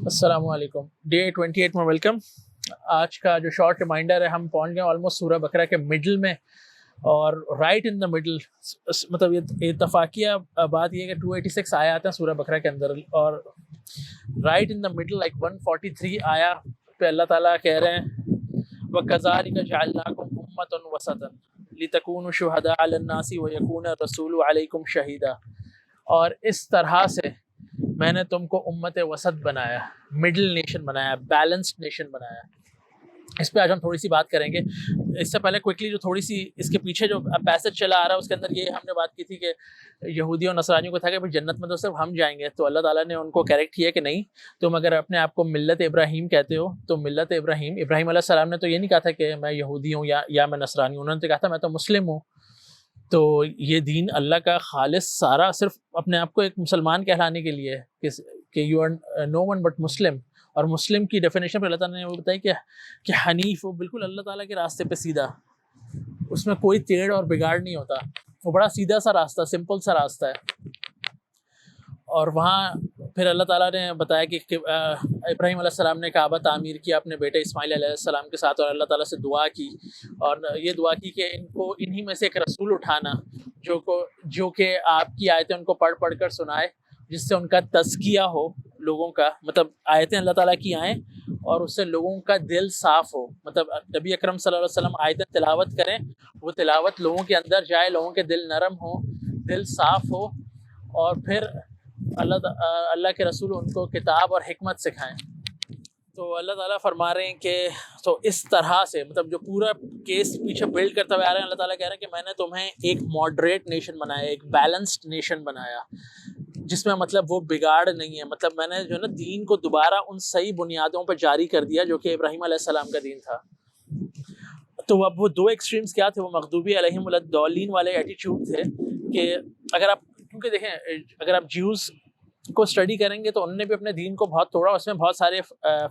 السلام علیکم. ڈے 28 میں ویلکم. آج کا جو شارٹ ریمائنڈر ہے، ہم پہنچ گئے آلموسٹ سورہ بقرہ کے مڈل میں، اور رائٹ ان دا مڈل. مطلب یہ اتفاقیہ بات یہ ہے کہ 286 آیات ہیں سورہ بقرہ کے اندر، اور right in the middle like 143 آیا پہ اللہ تعالیٰ کہہ رہے ہیں وَكَذَلِكَ جَعَلْنَاكُمْ أُمَّةً وَسَطًا لِتَكُونُوا شُهَدَاءَ عَلَى النَّاسِ وَيَكُونَ الرَّسُولُ عَلَيْكُمْ شَهِيدًا. اور اس طرح سے میں نے تم کو امت وسط بنایا، مڈل نیشن بنایا، بیلنسڈ نیشن بنایا. اس پہ آج ہم تھوڑی سی بات کریں گے. اس سے پہلے کوئکلی جو تھوڑی سی اس کے پیچھے جو پیسج چلا آ رہا ہے اس کے اندر یہ ہم نے بات کی تھی کہ یہودیوں اور نصرانیوں کو تھا کہ جنت میں تو صرف ہم جائیں گے. تو اللہ تعالیٰ نے ان کو کریکٹ کیا کہ نہیں، تم اگر اپنے آپ کو ملت ابراہیم کہتے ہو تو ملت ابراہیم علیہ السلام نے تو یہ نہیں کہا تھا کہ میں یہودی ہوں یا میں نصرانی ہوں. انہوں نے تو کہا تھا میں تو مسلم ہوں. تو یہ دین اللہ کا خالص سارا صرف اپنے آپ کو ایک مسلمان کہلانے کے لیے کہ you are no one but Muslim. اور مسلم کی ڈیفینیشن پہ اللہ تعالیٰ نے وہ بتائی کہ حنیف، وہ بالکل اللہ تعالیٰ کے راستے پہ سیدھا، اس میں کوئی ٹیڑھ اور بگاڑ نہیں ہوتا، وہ بڑا سیدھا سا راستہ، سمپل سا راستہ ہے. اور وہاں پھر اللہ تعالیٰ نے بتایا کہ ابراہیم علیہ السلام نے کعبہ تعمیر کیا اپنے بیٹے اسماعیل علیہ السلام کے ساتھ، اور اللہ تعالیٰ سے دعا کی، اور یہ دعا کی کہ ان کو انہی میں سے ایک رسول اٹھانا جو کہ آپ کی آیتیں ان کو پڑھ پڑھ کر سنائے، جس سے ان کا تزکیہ ہو لوگوں کا. مطلب آیتیں اللہ تعالیٰ کی آئیں اور اس سے لوگوں کا دل صاف ہو. مطلب نبی اکرم صلی اللہ علیہ وسلم آیتیں تلاوت کریں، وہ تلاوت لوگوں کے اندر جائے، لوگوں کے دل نرم ہو، دل صاف ہو، اور پھر اللہ کے رسول ان کو کتاب اور حکمت سکھائیں. تو اللہ تعالیٰ فرما رہے ہیں کہ تو اس طرح سے مطلب جو پورا کیس پیچھے بلڈ کرتے ہوئے آ رہے ہیں، اللہ تعالیٰ کہہ رہے ہیں کہ میں نے تمہیں ایک ماڈریٹ نیشن بنایا، ایک بیلنسڈ نیشن بنایا، جس میں مطلب وہ بگاڑ نہیں ہے. مطلب میں نے جو ہے نا دین کو دوبارہ ان صحیح بنیادوں پہ جاری کر دیا جو کہ ابراہیم علیہ السلام کا دین تھا. تو اب وہ دو ایکسٹریمز کیا تھے؟ وہ مغضوبی علیہم الضالین والے ایٹیچیوڈ تھے کہ اگر آپ، کیونکہ دیکھیں اگر آپ جیوز کو اسٹڈی کریں گے تو انہوں نے بھی اپنے دین کو بہت توڑا، اس میں بہت سارے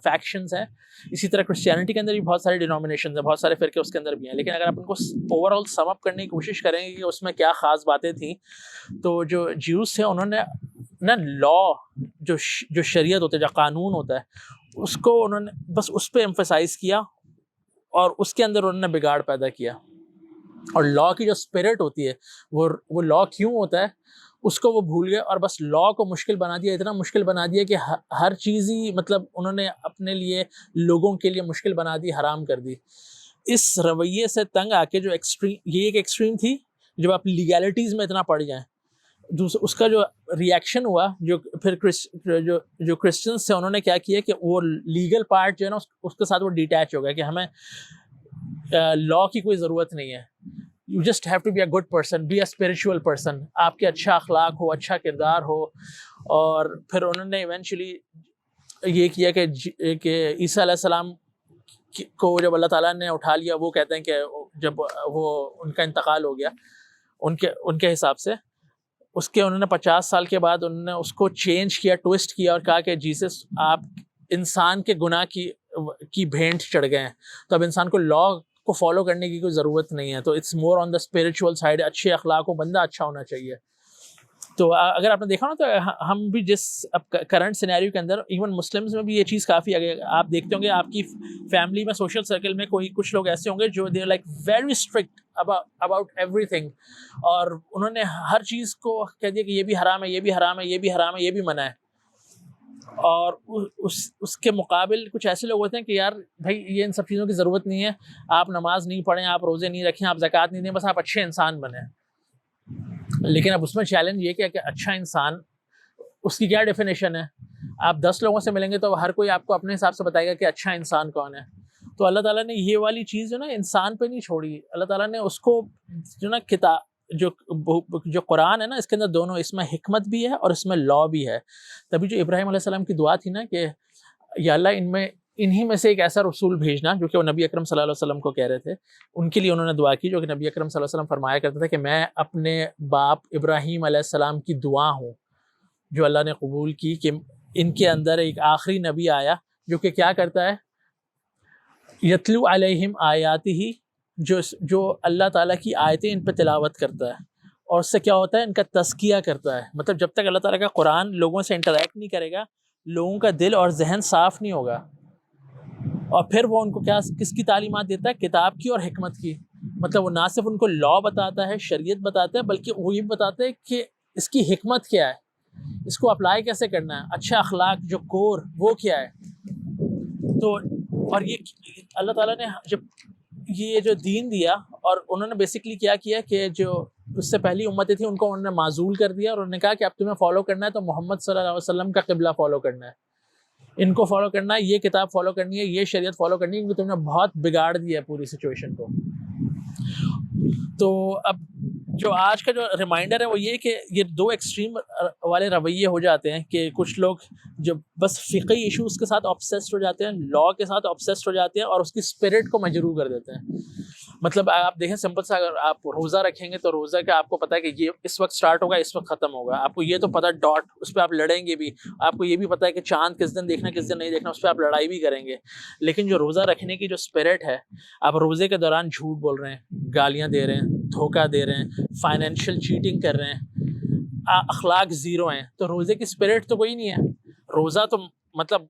فیکشنز ہیں. اسی طرح کرسچینٹی کے اندر بھی بہت سارے ڈینومینیشنز ہیں، بہت سارے فرقے اس کے اندر بھی ہیں. لیکن اگر آپ ان کو اوور آل سم اپ کرنے کی کوشش کریں گے کہ اس میں کیا خاص باتیں تھیں، تو جو جیوز تھے انہوں نے نا لا، جو شریعت ہوتا ہے، جو قانون ہوتا ہے، اس کو انہوں نے بس اس پہ ایمفسائز کیا، اور اس کے اندر انہوں نے بگاڑ پیدا کیا. اور لا کی جو اسپرٹ ہوتی ہے، وہ لا کیوں ہوتا ہے اس کو وہ بھول گئے، اور بس لا کو مشکل بنا دیا، اتنا مشکل بنا دیا کہ ہر چیز ہی مطلب انہوں نے اپنے لیے، لوگوں کے لیے مشکل بنا دی، حرام کر دی. اس رویے سے تنگ آ کے جو ایکسٹریم، یہ ایک ایکسٹریم تھی جب آپ لیگیلٹیز میں اتنا پڑ جائیں. اس کا جو ریئیکشن ہوا، جو پھر جو کرسچنس تھے انہوں نے کیا کیا کہ وہ لیگل پارٹ جو ہے نا اس کے ساتھ وہ ڈیٹیچ ہو گیا کہ ہمیں لا کی کوئی ضرورت نہیں ہے. You just have to be a good person, be a spiritual person. آپ کے اچھا اخلاق ہو، اچھا کردار ہو. اور پھر انہوں نے ایونچولی یہ کیا کہ عیسیٰ علیہ السلام کو جب اللہ تعالیٰ نے اٹھا لیا، وہ کہتے ہیں کہ جب وہ ان کا انتقال ہو گیا ان کے حساب سے، اس کے انہوں نے 50 سال کے بعد انہوں نے اس کو چینج کیا، ٹوسٹ کیا، اور کہا کہ جیسس آپ انسان کے گناہ کی بھینٹ چڑھ گئے ہیں، تو اب انسان کو لا کو فالو کرنے کی کوئی ضرورت نہیں ہے. تو it's more on the spiritual side, اچھے اخلاق ہو، بندہ اچھا ہونا چاہیے. تو اگر آپ نے دیکھا نا تو ہم بھی جس اب کرنٹ سینیریو کے اندر، ایون مسلمز میں بھی یہ چیز کافی آگے. آپ دیکھتے ہوں گے آپ کی فیملی میں، سوشل سرکل میں کچھ لوگ ایسے ہوں گے جو they are like very strict about everything, اور انہوں نے ہر چیز کو کہہ دیا کہ یہ بھی حرام ہے، یہ بھی حرام ہے، یہ بھی حرام ہے، یہ بھی منع ہے. اور اس کے مقابل کچھ ایسے لوگ ہوتے ہیں کہ یار بھائی یہ ان سب چیزوں کی ضرورت نہیں ہے، آپ نماز نہیں پڑھیں، آپ روزے نہیں رکھیں، آپ زکوٰۃ نہیں دیں، بس آپ اچھے انسان بنیں. لیکن اب اس میں چیلنج یہ کہ اچھا انسان، اس کی کیا ڈیفینیشن ہے؟ آپ 10 لوگوں سے ملیں گے تو ہر کوئی آپ کو اپنے حساب سے بتائے گا کہ اچھا انسان کون ہے. تو اللہ تعالیٰ نے یہ والی چیز جو نا انسان پہ نہیں چھوڑی. اللہ تعالیٰ نے اس کو جو نا کتاب، جو قرآن ہے نا، اس کے اندر دونوں، اس میں حکمت بھی ہے اور اس میں لا بھی ہے. تبھی جو ابراہیم علیہ السلام کی دعا تھی نا کہ یا اللہ انہی میں سے ایک ایسا رسول بھیجنا، جو کہ وہ نبی اکرم صلی اللہ علیہ وسلم کو کہہ رہے تھے، ان کے لیے انہوں نے دعا کی، جو کہ نبی اکرم صلی اللہ علیہ وسلم فرمایا کرتے تھے کہ میں اپنے باپ ابراہیم علیہ السلام کی دعا ہوں جو اللہ نے قبول کی، کہ ان کے اندر ایک آخری نبی آیا جو کہ کیا کرتا ہے، یتلو علیہم آیاتہ، جو اللہ تعالیٰ کی آیتیں ان پہ تلاوت کرتا ہے، اور اس سے کیا ہوتا ہے، ان کا تزکیہ کرتا ہے. مطلب جب تک اللہ تعالیٰ کا قرآن لوگوں سے انٹریکٹ نہیں کرے گا لوگوں کا دل اور ذہن صاف نہیں ہوگا. اور پھر وہ ان کو کس کی تعلیمات دیتا ہے؟ کتاب کی اور حکمت کی. مطلب وہ نہ صرف ان کو لا بتاتا ہے، شریعت بتاتا ہے، بلکہ وہ یہ بتاتا ہے کہ اس کی حکمت کیا ہے، اس کو اپلائی کیسے کرنا ہے، اچھا اخلاق جو کور وہ کیا ہے. تو اور یہ اللہ تعالیٰ نے جب یہ جو دین دیا، اور انہوں نے بیسکلی کیا کہ جو اس سے پہلی امتیں تھیں ان کو انہوں نے معزول کر دیا، اور انہوں نے کہا کہ اب تمہیں فالو کرنا ہے تو محمد صلی اللہ علیہ وسلم کا قبلہ فالو کرنا ہے، ان کو فالو کرنا ہے، یہ کتاب فالو کرنی ہے، یہ شریعت فالو کرنی ہے، کیونکہ تم نے بہت بگاڑ دیا ہے پوری سچویشن کو. تو اب جو آج کا جو ریمائنڈر ہے وہ یہ کہ یہ دو ایکسٹریم والے رویے ہو جاتے ہیں کہ کچھ لوگ جو بس فقہی ایشوز کے ساتھ آبسیسڈ ہو جاتے ہیں، لا کے ساتھ آبسیسڈ ہو جاتے ہیں اور اس کی اسپرٹ کو مجروح کر دیتے ہیں. مطلب آپ دیکھیں سمپل سا، اگر آپ روزہ رکھیں گے تو روزہ کا آپ کو پتہ ہے کہ یہ اس وقت سٹارٹ ہوگا، اس وقت ختم ہوگا، آپ کو یہ تو پتہ ڈاٹ، اس پہ آپ لڑیں گے بھی، آپ کو یہ بھی پتہ ہے کہ چاند کس دن دیکھنا کس دن نہیں دیکھنا، اس پہ آپ لڑائی بھی کریں گے. لیکن جو روزہ رکھنے کی جو اسپرٹ ہے، آپ روزے کے دوران جھوٹ بول رہے ہیں، گالیاں دے رہے ہیں، دھوکہ دے رہے ہیں، فائنینشیل چیٹنگ کر رہے ہیں، اخلاق زیرو ہیں، تو روزے کی اسپرٹ تو کوئی نہیں ہے. روزہ تو مطلب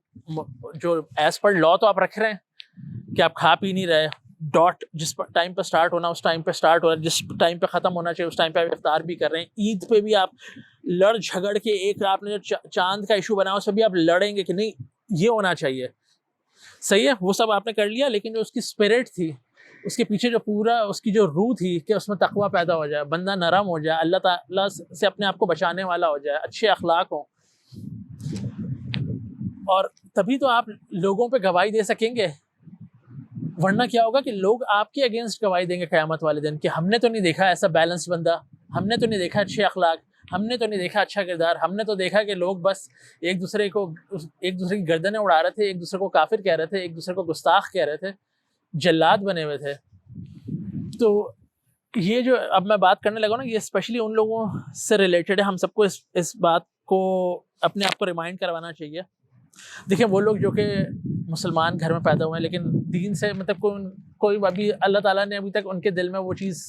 جو ایز پر لا تو آپ رکھ رہے ہیں کہ آپ کھا پی نہیں رہے، ڈاٹ جس ٹائم پہ سٹارٹ ہونا اس ٹائم پہ سٹارٹ ہو رہا ہے، جس ٹائم پہ ختم ہونا چاہیے اس ٹائم پہ آپ افطار بھی کر رہے ہیں. عید پہ بھی آپ لڑ جھگڑ کے، ایک آپ نے جو چاند کا ایشو بنایا اس پہ بھی آپ لڑیں گے کہ نہیں یہ ہونا چاہیے. صحیح ہے، وہ سب آپ نے کر لیا، لیکن جو اس کی اسپرٹ تھی، اس کے پیچھے جو پورا اس کی جو روح تھی کہ اس میں تقویٰ پیدا ہو جائے، بندہ نرم ہو جائے، اللہ تعالیٰ سے اپنے آپ کو بچانے والا ہو جائے، اچھے اخلاق ہوں، اور تبھی تو آپ لوگوں پہ گواہی دے سکیں گے. ورنہ کیا ہوگا کہ لوگ آپ کے اگینسٹ گواہی دیں گے قیامت والے دن کہ ہم نے تو نہیں دیکھا ایسا بیلنس بندہ، ہم نے تو نہیں دیکھا اچھے اخلاق، ہم نے تو نہیں دیکھا اچھا کردار، ہم نے تو دیکھا کہ لوگ بس ایک دوسرے کی گردنیں اڑا رہے تھے، ایک دوسرے کو کافر کہہ رہے تھے، ایک دوسرے کو گستاخ کہہ رہے تھے، جلاد بنے ہوئے تھے. تو یہ جو اب میں بات کرنے لگا نا، یہ اسپیشلی ان لوگوں سے ریلیٹڈ ہے. ہم سب کو اس بات کو اپنے آپ کو ریمائنڈ کروانا چاہیے. دیکھیں وہ لوگ جو کہ مسلمان گھر میں پیدا ہوئے ہیں لیکن دین سے مطلب کوئی ابھی اللہ تعالیٰ نے ابھی تک ان کے دل میں وہ چیز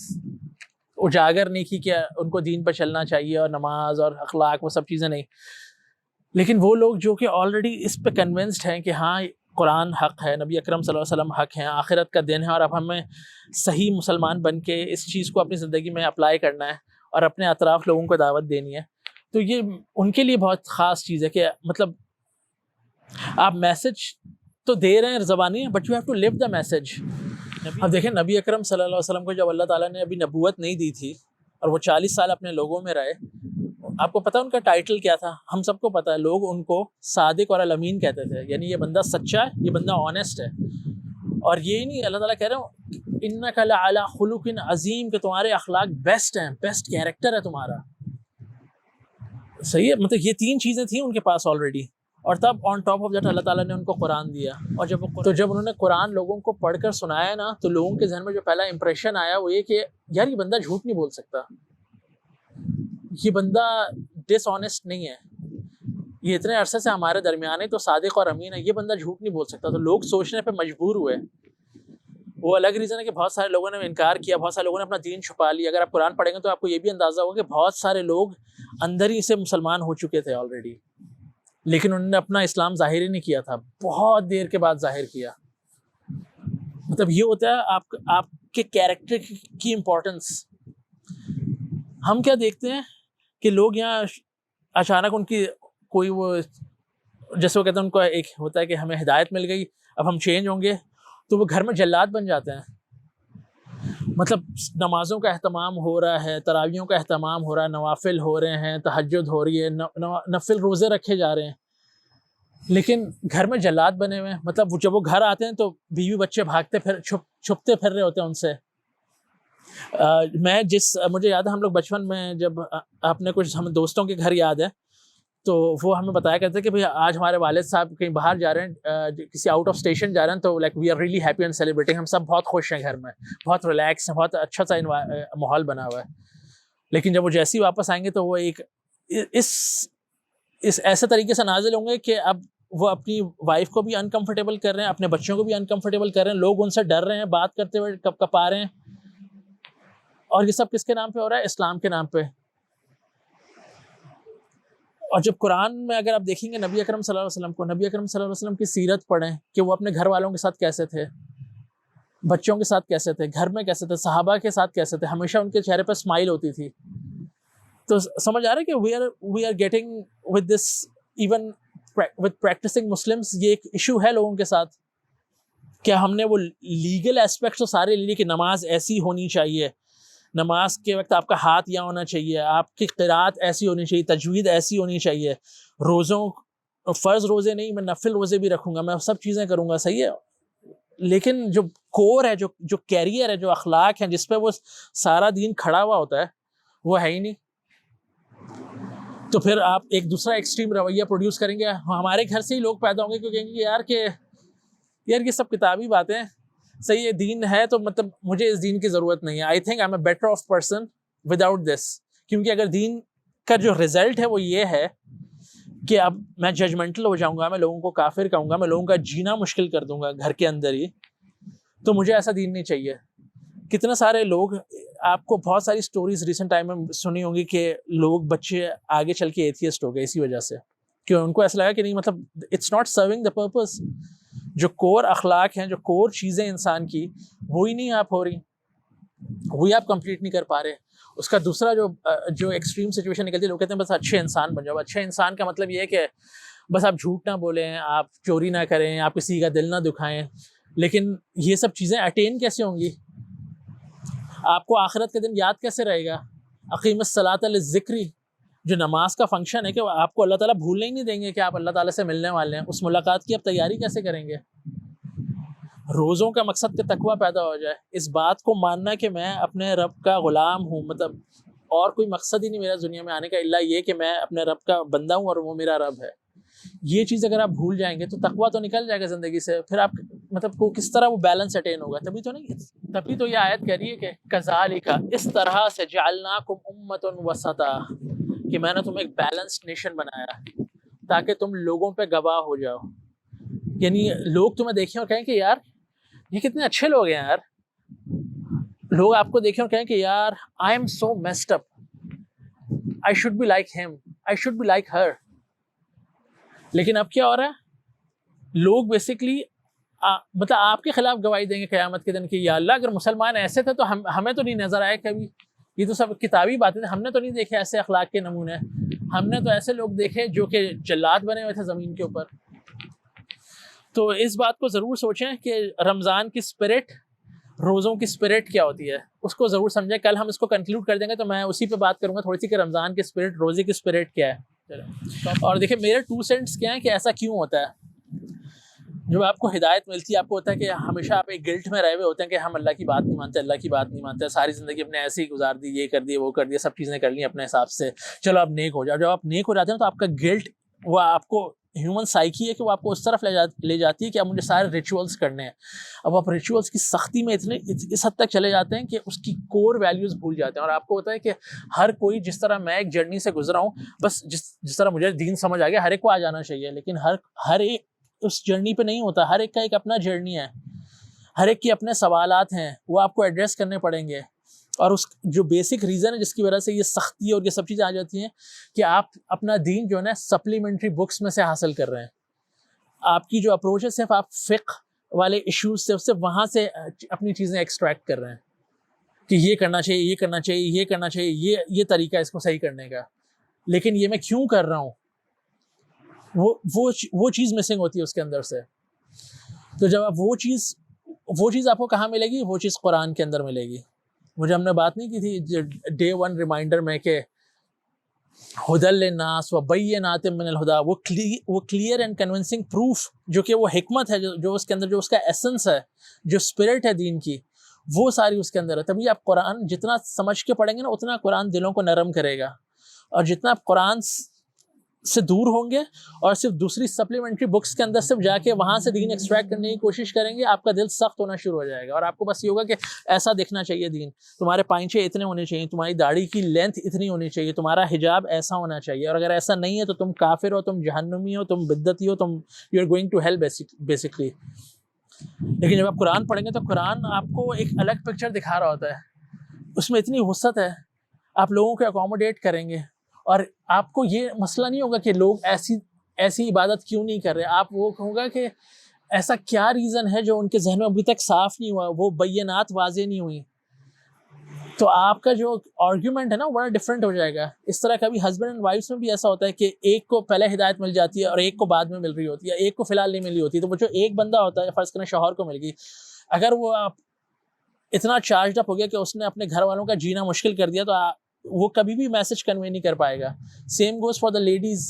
اجاگر نہیں کی کہ ان کو دین پر چلنا چاہیے اور نماز اور اخلاق وہ سب چیزیں نہیں. لیکن وہ لوگ جو کہ آلریڈی اس پہ کنونسڈ ہیں کہ ہاں قرآن حق ہے، نبی اکرم صلی اللہ علیہ وسلم حق ہیں، آخرت کا دن ہے، اور اب ہمیں صحیح مسلمان بن کے اس چیز کو اپنی زندگی میں اپلائی کرنا ہے اور اپنے اطراف لوگوں کو دعوت دینی ہے. تو یہ ان کے لیے بہت خاص چیز ہے کہ مطلب آپ میسج تو دے رہے ہیں زبانی، but you have to leave the message. اب دیکھیں نبی اکرم صلی اللہ علیہ وسلم کو جب اللہ تعالیٰ نے ابھی نبوت نہیں دی تھی اور وہ 40 سال اپنے لوگوں میں رہے، آپ کو پتہ ان کا ٹائٹل کیا تھا؟ ہم سب کو پتہ ہے، لوگ ان کو صادق اور الامین کہتے تھے، یعنی یہ بندہ سچا ہے، یہ بندہ آنیسٹ ہے. اور یہ نہیں اللہ تعالیٰ کہہ رہے ہوں انک لعلی خلق عظیم، کہ تمہارے اخلاق بیسٹ ہیں، بیسٹ کیریکٹر ہے تمہارا. صحیح ہے، مطلب یہ 3 چیزیں تھیں ان کے پاس آلریڈی. اور تب آن ٹاپ آف دیٹ اللہ تعالیٰ نے ان کو قرآن دیا. اور جب انہوں نے قرآن لوگوں کو پڑھ کر سنایا نا، تو لوگوں کے ذہن میں جو پہلا امپریشن آیا وہ یہ کہ یار یہ بندہ جھوٹ نہیں بول سکتا، یہ بندہ ڈس آنیسٹ نہیں ہے، یہ اتنے عرصے سے ہمارے درمیان ہے تو صادق اور امین ہے، یہ بندہ جھوٹ نہیں بول سکتا. تو لوگ سوچنے پہ مجبور ہوئے. وہ الگ ریزن ہے کہ بہت سارے لوگوں نے انکار کیا، بہت سارے لوگوں نے اپنا دین چھپا لیا. اگر آپ قرآن پڑھیں گے تو آپ کو یہ بھی اندازہ ہوگا کہ بہت سارے لوگ اندر ہی سے مسلمان ہو چکے تھے آلریڈی، لیکن انہوں نے اپنا اسلام ظاہر ہی نہیں کیا تھا، بہت دیر کے بعد ظاہر کیا. مطلب یہ ہوتا ہے آپ کے کیریکٹر کی امپورٹنس. ہم کیا دیکھتے ہیں کہ لوگ یہاں اچانک ان کی کوئی وہ جیسے وہ کہتے ہیں ان کو ایک ہوتا ہے کہ ہمیں ہدایت مل گئی اب ہم چینج ہوں گے، تو وہ گھر میں جلاد بن جاتے ہیں. مطلب نمازوں کا اہتمام ہو رہا ہے، تراویحوں کا اہتمام ہو رہا ہے، نوافل ہو رہے ہیں، تہجد ہو رہی ہے، نفل روزے رکھے جا رہے ہیں، لیکن گھر میں جلاد بنے ہوئے ہیں. مطلب جب وہ گھر آتے ہیں تو بیوی بچے بھاگتے چھپتے پھر رہے ہوتے ہیں ان سے. مجھے یاد ہے ہم لوگ بچپن میں جب اپنے کچھ ہم دوستوں کے گھر یاد ہے تو وہ ہمیں بتایا کرتے کہ بھئی آج ہمارے والد صاحب کہیں باہر جا رہے ہیں، کسی آؤٹ آف اسٹیشن جا رہے ہیں، تو like we are really happy and celebrating, ہم سب بہت خوش ہیں، گھر میں بہت ریلیکس ہیں، بہت اچھا سا ماحول بنا ہوا ہے. لیکن جب وہ جیسے ہی واپس آئیں گے تو وہ ایک اس ایسے طریقے سے نازل ہوں گے کہ اب وہ اپنی وائف کو بھی انکمفرٹیبل کر رہے ہیں، اپنے بچوں کو بھی انکمفرٹیبل کر رہے ہیں، لوگ ان سے ڈر رہے ہیں، بات کرتے ہوئے کب کپا رہے ہیں. اور یہ سب کس کے نام پہ ہو رہا ہے؟ اسلام کے نام پہ. اور جب قرآن میں اگر آپ دیکھیں گے نبی اکرم صلی اللہ علیہ وسلم کو، نبی اکرم صلی اللہ علیہ وسلم کی سیرت پڑھیں کہ وہ اپنے گھر والوں کے ساتھ کیسے تھے، بچوں کے ساتھ کیسے تھے، گھر میں کیسے تھے، صحابہ کے ساتھ کیسے تھے، ہمیشہ ان کے چہرے پہ اسمائل ہوتی تھی. تو سمجھ آ رہا ہے کہ we are getting with this even with practising Muslims. یہ ایک ایشو ہے لوگوں کے ساتھ کہ ہم نے وہ لیگل ایسپیکٹس تو سارے لے لیے کہ نماز ایسی ہونی چاہیے، نماز کے وقت آپ کا ہاتھ یہاں ہونا چاہیے، آپ کی قرات ایسی ہونی چاہیے، تجوید ایسی ہونی چاہیے، روزوں فرض روزے نہیں، میں نفل روزے بھی رکھوں گا، میں سب چیزیں کروں گا، صحیح ہے. لیکن جو کور ہے، جو کیریئر ہے، جو اخلاق ہیں، جس پہ وہ سارا دین کھڑا ہوا ہوتا ہے، وہ ہے ہی نہیں. تو پھر آپ ایک دوسرا ایکسٹریم رویہ پروڈیوس کریں گے. ہمارے گھر سے ہی لوگ پیدا ہوں گے کیونکہ کہیں گے یار یہ سب کتابی باتیں، صحیح ہے دین ہے تو مطلب مجھے اس دین کی ضرورت نہیں ہے. I think I am a better of person without this. کیونکہ اگر دین کا جو رزلٹ ہے وہ یہ ہے کہ اب میں ججمنٹل ہو جاؤں گا، میں لوگوں کو کافر کہوں گا، میں لوگوں کا جینا مشکل کر دوں گا گھر کے اندر ہی، تو مجھے ایسا دین نہیں چاہیے. کتنے سارے لوگ، آپ کو بہت ساری سٹوریز ریسنٹ ٹائم میں سنی ہوں گی کہ لوگ بچے آگے چل کے ایتھیسٹ ہو گئے اسی وجہ سے کہ ان کو ایسا لگا کہ نہیں، مطلب it's not serving the purpose. جو کور اخلاق ہیں، جو کور چیزیں انسان کی، وہی نہیں آپ ہو رہی، وہی آپ کمپلیٹ نہیں کر پا رہے. اس کا دوسرا جو ایکسٹریم سچویشن نکلتی ہے، لوگ کہتے ہیں بس اچھے انسان بن جاؤ. اچھے انسان کا مطلب یہ ہے کہ بس آپ جھوٹ نہ بولیں، آپ چوری نہ کریں، آپ کسی کا دل نہ دکھائیں. لیکن یہ سب چیزیں اٹین کیسے ہوں گی؟ آپ کو آخرت کے دن یاد کیسے رہے گا؟ اقیم الصلاۃ للذکری، جو نماز کا فنکشن ہے کہ آپ کو اللہ تعالیٰ بھولنے ہی نہیں دیں گے کہ آپ اللہ تعالیٰ سے ملنے والے ہیں. اس ملاقات کی آپ تیاری کیسے کریں گے؟ روزوں کا مقصد کہ تقویٰ پیدا ہو جائے، اس بات کو ماننا کہ میں اپنے رب کا غلام ہوں، مطلب اور کوئی مقصد ہی نہیں میرا دنیا میں آنے کا الا یہ کہ میں اپنے رب کا بندہ ہوں اور وہ میرا رب ہے. یہ چیز اگر آپ بھول جائیں گے تو تقویٰ تو نکل جائے گا زندگی سے. پھر آپ مطلب کو کس طرح وہ بیلنس اٹین ہوگا؟ تبھی تو یہ آیت کہہ رہی ہے کہ کذالک، اس طرح سے جعلناکم امۃ وسطا، کہ میں نے تمہیں ایک بیلنسڈ نیشن بنایا تاکہ تم لوگوں پہ گواہ ہو جاؤ. یعنی لوگ تمہیں دیکھیں اور کہیں کہ یار یہ کتنے اچھے لوگ ہیں یار. لوگ آپ کو دیکھیں اور کہیں کہ یار I am so messed up, I should be like him, I should be like her. لیکن اب کیا ہو رہا ہے؟ لوگ بیسکلی مطلب آپ کے خلاف گواہی دیں گے قیامت کے دن کہ یا اللہ اگر مسلمان ایسے تھے تو ہمیں تو نہیں نظر آئے کبھی، یہ تو سب کتابی باتیں تھیں، ہم نے تو نہیں دیکھے ایسے اخلاق کے نمونے، ہم نے تو ایسے لوگ دیکھے جو کہ جلاد بنے ہوئے تھے زمین کے اوپر. تو اس بات کو ضرور سوچیں کہ رمضان کی اسپرٹ، روزوں کی اسپرٹ کیا ہوتی ہے، اس کو ضرور سمجھیں. کل ہم اس کو کنکلوڈ کر دیں گے تو میں اسی پہ بات کروں گا تھوڑی سی کہ رمضان کی اسپرٹ، روزے کی اسپرٹ کیا ہے. اور دیکھیں میرے 2 سینٹس کیا ہیں کہ ایسا کیوں ہوتا ہے. جب آپ کو ہدایت ملتی ہے، آپ کو ہوتا ہے کہ ہمیشہ آپ ایک گلٹ میں رہے ہوئے ہوتے ہیں کہ ہم اللہ کی بات نہیں مانتے، اللہ کی بات نہیں مانتے، ساری زندگی اپنے ایسے ہی گزار دی، یہ کر دیا وہ کر دیا، سب چیزیں کر لی اپنے حساب سے، چلو آپ نیک ہو جاؤ. جب آپ نیک ہو جاتے ہیں تو آپ کا گلٹ، وہ آپ کو ہیومن سائیکی ہے کہ وہ آپ کو اس طرف لے جاتی ہے کہ اب مجھے سارے ریچولز کرنے ہیں. اب آپ ریچولز کی سختی میں اس حد تک چلے جاتے ہیں کہ اس کی کور ویلیوز بھول جاتے ہیں. اور آپ کو ہوتا ہے کہ ہر کوئی، جس طرح میں ایک جرنی سے گزرا ہوں، بس جس طرح مجھے دین سمجھ آ گیا، ہر ایک کو آ جانا چاہیے. لیکن ہر ایک اس جرنی پہ نہیں ہوتا. ہر ایک کا ایک اپنا جرنی ہے، ہر ایک کے اپنے سوالات ہیں، وہ آپ کو ایڈریس کرنے پڑیں گے. اور اس جو بیسک ریزن ہے جس کی وجہ سے یہ سختی اور یہ سب چیزیں آ جاتی ہیں کہ آپ اپنا دین جو ہے نا سپلیمنٹری بکس میں سے حاصل کر رہے ہیں. آپ کی جو اپروچ ہے صرف آپ فقہ والے ایشوز سے وہاں سے اپنی چیزیں ایکسٹریکٹ کر رہے ہیں کہ یہ کرنا چاہیے، یہ کرنا چاہیے، یہ کرنا چاہیے، یہ طریقہ اس کو صحیح کرنے کا. لیکن یہ میں کیوں کر رہا ہوں، وہ چیز مسنگ ہوتی ہے اس کے اندر سے. تو جب آپ وہ چیز آپ کو کہاں ملے گی؟ وہ چیز قرآن کے اندر ملے گی. مجھے ہم نے بات نہیں کی تھی ڈے 1 ریمائنڈر میں کہ ہدی للناس وبینات من الہدی، وہ کلیئر اینڈ کنونسنگ پروف، جو کہ وہ حکمت ہے، جو اس کے اندر، جو اس کا ایسنس ہے، جو اسپرٹ ہے دین کی، وہ ساری اس کے اندر ہے. تبھی آپ قرآن جتنا سمجھ کے پڑھیں گے نا، اتنا قرآن دلوں کو نرم کرے گا. اور جتنا آپ قرآن سے دور ہوں گے اور صرف دوسری سپلیمنٹری بکس کے اندر صرف جا کے وہاں سے دین ایکسٹریکٹ کرنے کی کوشش کریں گے، آپ کا دل سخت ہونا شروع ہو جائے گا. اور آپ کو بس یہ ہوگا کہ ایسا دیکھنا چاہیے دین، تمہارے پائنچے اتنے ہونے چاہیے، تمہاری داڑھی کی لینتھ اتنی ہونی چاہیے، تمہارا حجاب ایسا ہونا چاہیے. اور اگر ایسا نہیں ہے تو تم کافر ہو، تم جہنمی ہو، تم بدعتی ہو، تم you are going to hell basically. لیکن جب آپ قرآن پڑھیں گے تو قرآن آپ کو ایک الگ پکچر دکھا رہا ہوتا ہے. اس میں اتنی وسعت ہے، آپ لوگوں کو اکوموڈیٹ کریں گے. اور آپ کو یہ مسئلہ نہیں ہوگا کہ لوگ ایسی عبادت کیوں نہیں کر رہے. آپ وہ ہوگا کہ ایسا کیا ریزن ہے جو ان کے ذہن میں ابھی تک صاف نہیں ہوا, وہ بینات واضح نہیں ہوئی. تو آپ کا جو آرگیومنٹ ہے نا بڑا ڈفرینٹ ہو جائے گا. اس طرح کبھی ہسبینڈ اینڈ وائفس میں بھی ایسا ہوتا ہے کہ ایک کو پہلے ہدایت مل جاتی ہے اور ایک کو بعد میں مل رہی ہوتی ہے, ایک کو فی الحال نہیں ملی ہوتی. تو وہ جو ایک بندہ ہوتا ہے, فرض کریں شوہر کو مل گئی, اگر وہ آپ اتنا چارجڈ اپ ہو گیا کہ اس نے اپنے گھر والوں کا جینا مشکل کر دیا, تو وہ کبھی بھی میسج کنوے نہیں کر پائے گا. Same goes for the ladies.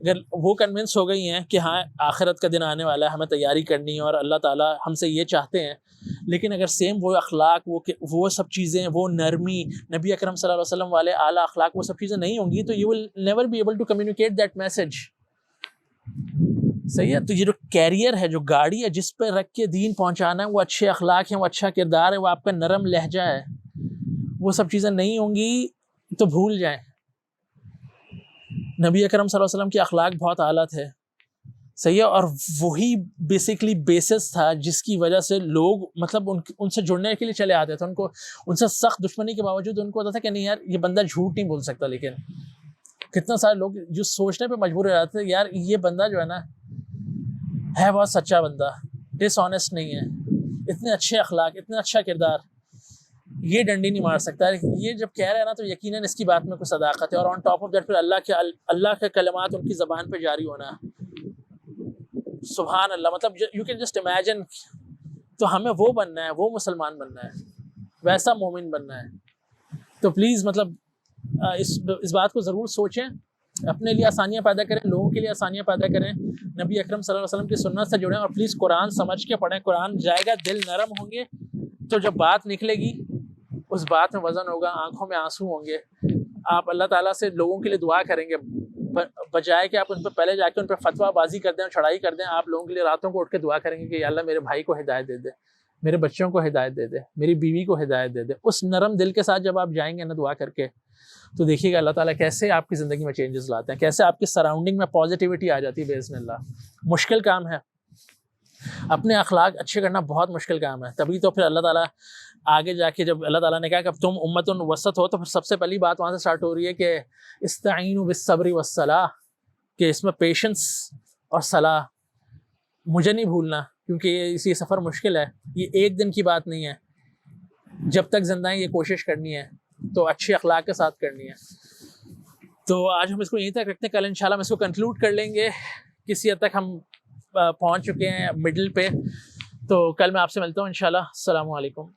اگر وہ کنونس ہو گئی ہیں کہ ہاں آخرت کا دن آنے والا ہے, ہمیں تیاری کرنی ہے اور اللہ تعالیٰ ہم سے یہ چاہتے ہیں, لیکن اگر سیم وہ اخلاق, وہ سب چیزیں, وہ نرمی, نبی اکرم صلی اللہ علیہ وسلم والے اعلیٰ اخلاق, وہ سب چیزیں نہیں ہوں گی, تو you will never be able to communicate that message. صحیح ہے. تو یہ جو کیریئر ہے, جو گاڑی ہے جس پہ رکھ کے دین پہنچانا ہے, وہ اچھے اخلاق ہیں, وہ اچھا کردار ہے, وہ آپ کا نرم لہجہ ہے. وہ سب چیزیں نہیں ہوں گی تو بھول جائیں. نبی اکرم صلی اللہ علیہ وسلم کے اخلاق بہت اعلیٰ تھے. صحیح ہے. اور وہی بیسکلی بیسس تھا جس کی وجہ سے لوگ مطلب ان سے جڑنے کے لیے چلے آتے تھے. ان سے سخت دشمنی کے باوجود ان کو ہوتا تھا کہ نہیں یار یہ بندہ جھوٹ نہیں بول سکتا. لیکن کتنا سارے لوگ جو سوچنے پہ مجبور ہو جاتے تھے, یار یہ بندہ جو ہے نا ہے بہت سچا بندہ, ڈس آنیسٹ نہیں ہے, اتنے اچھے اخلاق, اتنا اچھا کردار, یہ ڈنڈی نہیں مار سکتا. یہ جب کہہ رہے ہیں نا تو یقیناً اس کی بات میں کوئی صداقت ہے. اور آن ٹاپ آف دیٹ پھر اللہ کے کلمات ان کی زبان پہ جاری ہونا, سبحان اللہ. مطلب یو کین جسٹ امیجن. تو ہمیں وہ بننا ہے, وہ مسلمان بننا ہے, ویسا مومن بننا ہے. تو پلیز مطلب اس بات کو ضرور سوچیں, اپنے لیے آسانیاں پیدا کریں, لوگوں کے لیے آسانیاں پیدا کریں, نبی اکرم صلی اللہ علیہ وسلم کی سنت سے جڑیں, اور پلیز قرآن سمجھ کے پڑھیں. قرآن جائے گا, دل نرم ہوں گے, تو جب بات نکلے گی اس بات میں وزن ہوگا, آنکھوں میں آنسو ہوں گے. آپ اللہ تعالیٰ سے لوگوں کے لیے دعا کریں گے, بجائے کہ آپ ان پہ پہلے جا کے ان پہ فتویٰ بازی کر دیں اور چڑھائی کر دیں. آپ لوگوں کے لیے راتوں کو اٹھ کے دعا کریں گے کہ یا اللہ میرے بھائی کو ہدایت دے دے, میرے بچوں کو ہدایت دے دے, میری بیوی کو ہدایت دے دے. اس نرم دل کے ساتھ جب آپ جائیں گے نا دعا کر کے, تو دیکھیے گا اللہ تعالیٰ کیسے آپ کی زندگی میں چینجز لاتے ہیں, کیسے آپ کی سراؤنڈنگ میں پازیٹیوٹی آ جاتی ہے باذن اللہ. مشکل کام ہے, اپنے اخلاق اچھے کرنا بہت مشکل کام ہے. تبھی تو پھر اللہ تعالیٰ آگے جا کے جب اللہ تعالیٰ نے کہا کہ اب تم امت وسط ہو, تو پھر سب سے پہلی بات وہاں سے سٹارٹ ہو رہی ہے کہ استعینوا بالصبر والصلاۃ, کہ اس میں پیشنس اور صلاح مجھے نہیں بھولنا, کیونکہ یہ سفر مشکل ہے. یہ ایک دن کی بات نہیں ہے, جب تک زندہ ہیں یہ کوشش کرنی ہے, تو اچھے اخلاق کے ساتھ کرنی ہے. تو آج ہم اس کو یہیں تک رکھتے ہیں, کل انشاءاللہ ہم اس کو کنکلوڈ کر لیں گے. کسی حد تک ہم پہنچ چکے ہیں مڈل پہ, تو کل میں آپ سے ملتا ہوں انشاءاللہ. السلام علیکم.